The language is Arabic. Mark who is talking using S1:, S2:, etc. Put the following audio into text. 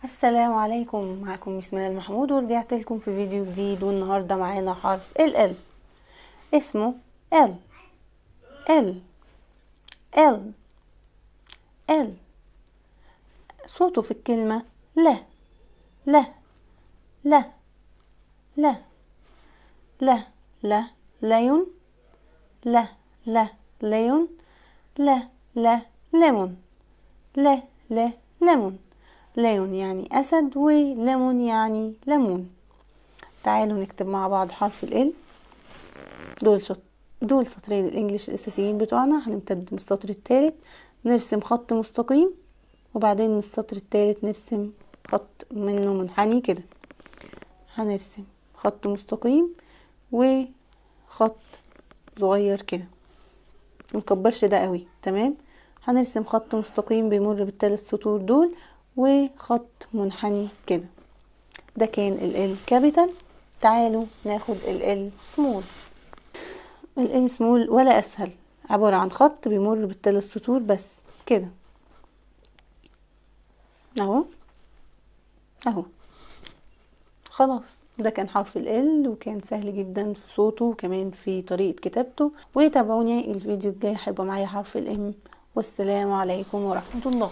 S1: السلام عليكم، معكم ميس منال محمود ورجعت لكم في فيديو جديد. والنهارده معانا حرف ال اسمه ال ال ال ال. صوته في الكلمة لا لا لا لا لا لا ليون لا لا ليون لا لا ليمون لا لا ليمون. ليون يعني أسد وليمون يعني ليمون. تعالوا نكتب مع بعض حرف ال. دول سطرين الانجليش الاساسيين بتوعنا. هنمتد من السطر الثالث نرسم خط مستقيم، وبعدين من السطر الثالث نرسم خط منه منحني كده. هنرسم خط مستقيم وخط صغير كده، مكبرش ده قوي. تمام. هنرسم خط مستقيم بيمر بالثلاث سطور دول وخط منحني كده. ده كان ال كابيتال. تعالوا ناخد ال سمول. ال سمول ولا اسهل، عبارة عن خط بيمر بالثلاث سطور بس كده اهو اهو. خلاص، ده كان حرف ال وكان سهل جدا في صوته وكمان في طريقة كتابته. وتابعوني الفيديو الجاي هيبقى معايا حرف الام. والسلام عليكم ورحمة الله.